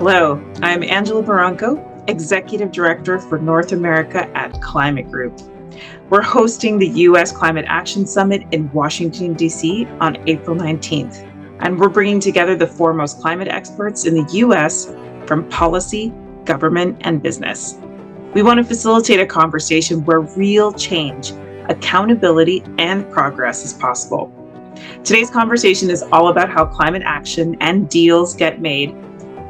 Hello, I'm Angela Barranco, Executive Director for North America at Climate Group. We're hosting the U.S. Climate Action Summit in Washington, D.C. on April 19th, and we're bringing together the foremost climate experts in the U.S. from policy, government, and business. We want to facilitate a conversation where real change, accountability, and progress is possible. Today's conversation is all about how climate action and deals get made.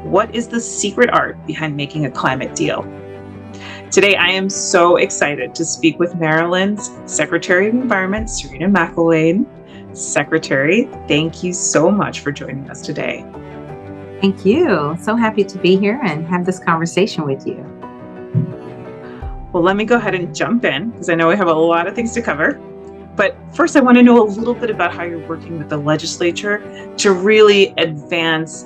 What is the secret art behind making a climate deal? Today, I am so excited to speak with Maryland's Secretary of Environment, Serena McIlwain. Secretary, thank you so much for joining us today. Thank you. So happy to be here and have this conversation with you. Well, let me go ahead and jump in because I know we have a lot of things to cover. But first, I want to know a little bit about how you're working with the legislature to really advance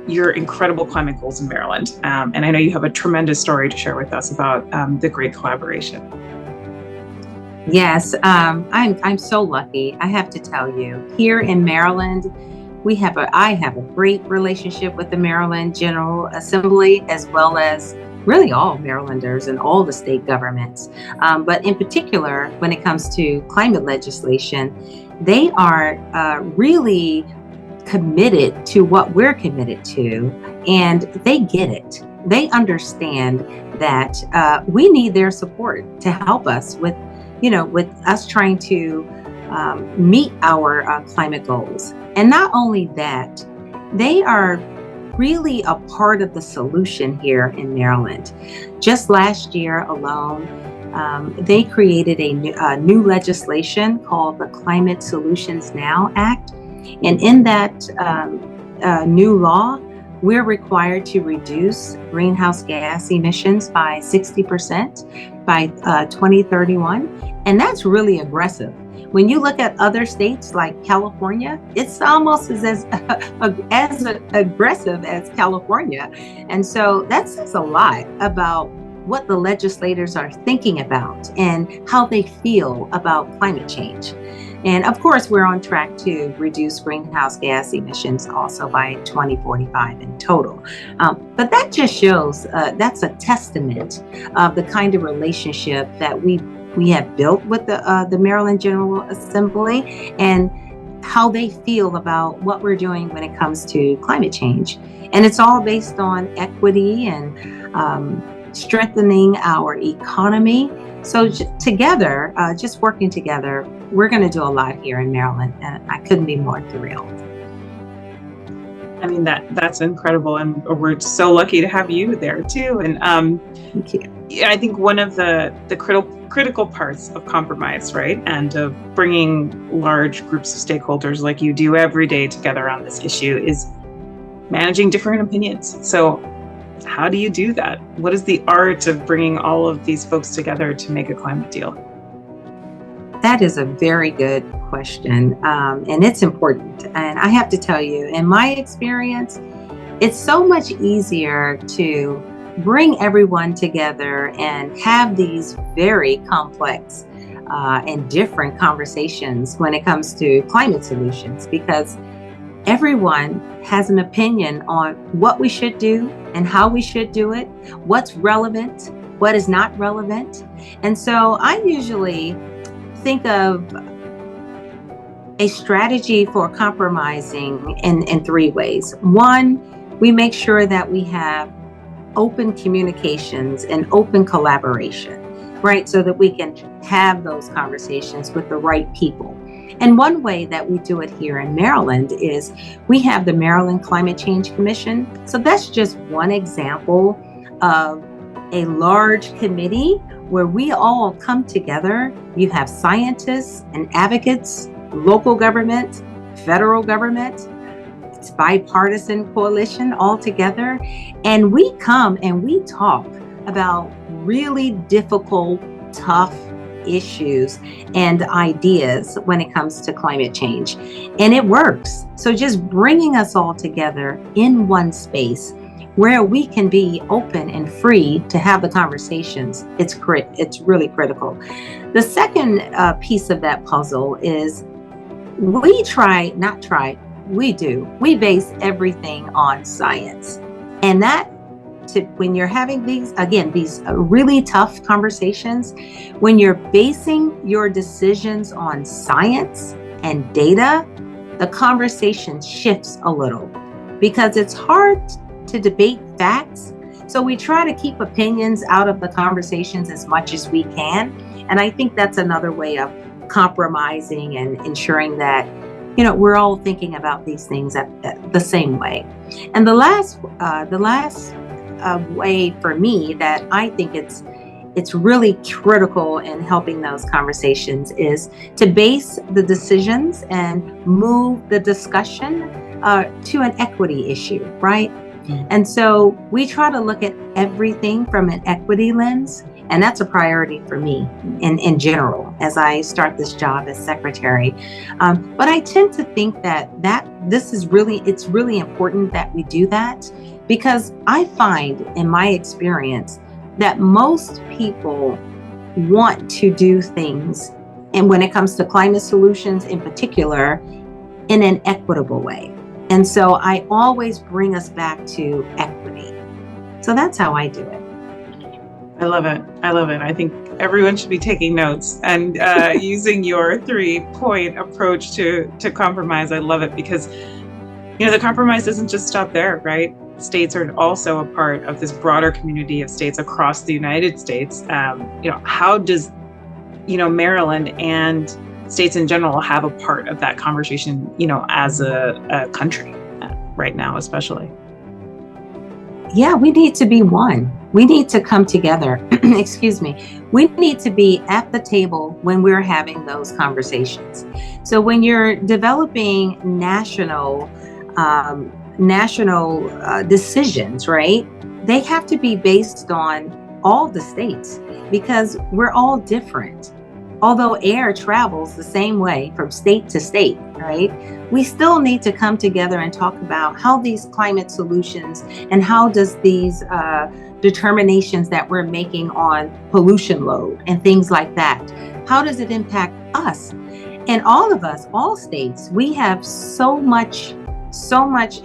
your incredible climate goals in Maryland. And I know you have a tremendous story to share with us about the great collaboration. Yes, I'm so lucky. I have to tell you, here in Maryland, I have a great relationship with the Maryland General Assembly, as well as really all Marylanders and all the state governments. But in particular, when it comes to climate legislation, they are really committed to what we're committed to, and they get it. They understand that we need their support to help us with us trying to meet our climate goals. And not only that, they are really a part of the solution here in Maryland. Just last year alone, they created a new legislation called the Climate Solutions Now Act. And in that new law, we're required to reduce greenhouse gas emissions by 60% by 2031. And that's really aggressive. When you look at other states like California, it's almost as aggressive as California. And so that says a lot about what the legislators are thinking about and how they feel about climate change. And of course, we're on track to reduce greenhouse gas emissions also by 2045 in total. But that just shows that's a testament of the kind of relationship that we have built with the Maryland General Assembly and how they feel about what we're doing when it comes to climate change. And it's all based on equity and strengthening our economy. So together, just working together, we're going to do a lot here in Maryland, and I couldn't be more thrilled. I mean, that's incredible, and we're so lucky to have you there too. And Thank you. I think one of the critical parts of compromise, right, and of bringing large groups of stakeholders like you do every day together on this issue is managing different opinions. So how do you do that? What is the art of bringing all of these folks together to make a climate deal? That is a very good question, and it's important. And I have to tell you, in my experience, it's so much easier to bring everyone together and have these very complex and different conversations when it comes to climate solutions, because everyone has an opinion on what we should do and how we should do it, what's relevant, what is not relevant. And so I usually think of a strategy for compromising in three ways. One, we make sure that we have open communications and open collaboration, right? So that we can have those conversations with the right people. And one way that we do it here in Maryland is we have the Maryland Climate Change Commission. So that's just one example of a large committee where we all come together. You have scientists and advocates, local government, federal government. It's bipartisan coalition all together. And we come and we talk about really difficult, tough issues and ideas when it comes to climate change. And it works. So just bringing us all together in one space where we can be open and free to have the conversations, it's really critical. The second piece of that puzzle is we base everything on science. And when you're having these, again, these really tough conversations, when you're basing your decisions on science and data, the conversation shifts a little because it's hard to debate facts. So we try to keep opinions out of the conversations as much as we can. And I think that's another way of compromising and ensuring that, we're all thinking about these things at the same way. And the last way for me that I think it's really critical in helping those conversations is to base the decisions and move the discussion to an equity issue, right? And so we try to look at everything from an equity lens, and that's a priority for me in general as I start this job as secretary. But I tend to think that it's really important that we do that, because I find in my experience that most people want to do things, and when it comes to climate solutions in particular, in an equitable way. And so I always bring us back to equity. So that's how I do it. I love it. I love it. I think everyone should be taking notes and using your 3-point approach to compromise. I love it because, the compromise doesn't just stop there, right? States are also a part of this broader community of states across the United States. How does, Maryland and states in general have a part of that conversation, as a country right now, especially? Yeah, we need to be one. We need to come together. Excuse me. We need to be at the table when we're having those conversations. So when you're developing national decisions, right? They have to be based on all the states because we're all different. Although air travels the same way from state to state, right? We still need to come together and talk about how these climate solutions and how does these determinations that we're making on pollution load and things like that, how does it impact us? And all of us, all states, we have so much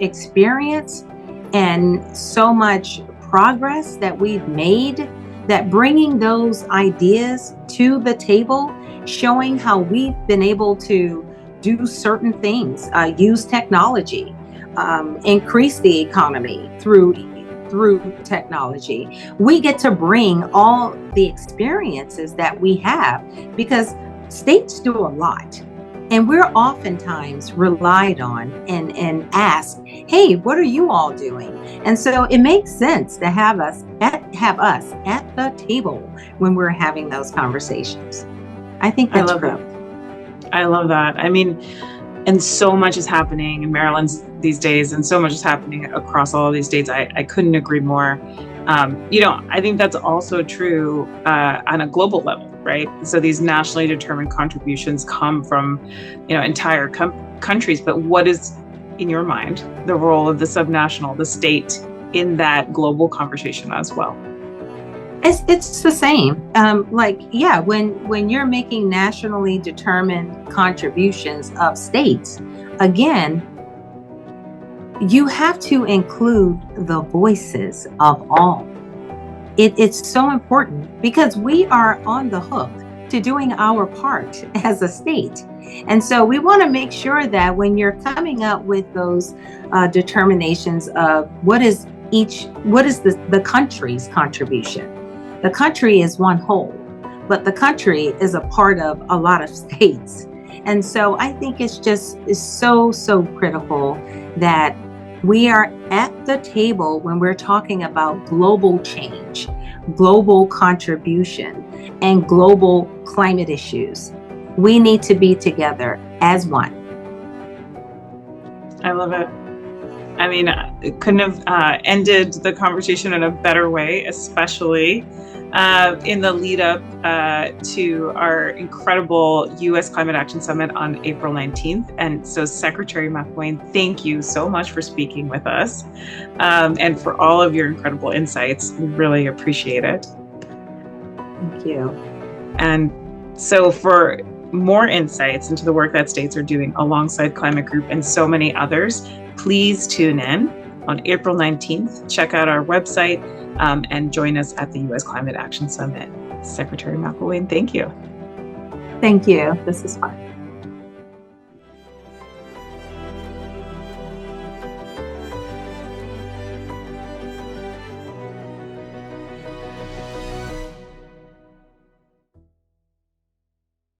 experience and so much progress that we've made, that bringing those ideas to the table, showing how we've been able to do certain things, use technology, increase the economy through technology. We get to bring all the experiences that we have because states do a lot. And we're oftentimes relied on and asked, hey, what are you all doing? And so it makes sense to have us at the table when we're having those conversations. I think that's great. I love that. I mean, and so much is happening in Maryland these days, and so much is happening across all of these states. I couldn't agree more. I think that's also true on a global level, right? So these nationally determined contributions come from, entire countries. But what is, in your mind, the role of the subnational, the state, in that global conversation as well? It's the same. When you're making nationally determined contributions of states, again, you have to include the voices of all. It's so important because we are on the hook to doing our part as a state. And so we want to make sure that when you're coming up with those determinations of what is the country's contribution. The country is one whole, but the country is a part of a lot of states. And so I think it's so critical that we are at the table when we're talking about global change, global contribution, and global climate issues. We need to be together as one. I love it. I mean, it couldn't have ended the conversation in a better way, especially in the lead up to our incredible U.S. Climate Action Summit on April 19th. And so, Secretary McIlwain, thank you so much for speaking with us and for all of your incredible insights. We really appreciate it. Thank you. And so for more insights into the work that states are doing alongside Climate Group and so many others, please tune in on April 19th. Check out our website and join us at the U.S. Climate Action Summit. Secretary McIlwain, thank you. Thank you. This is fun.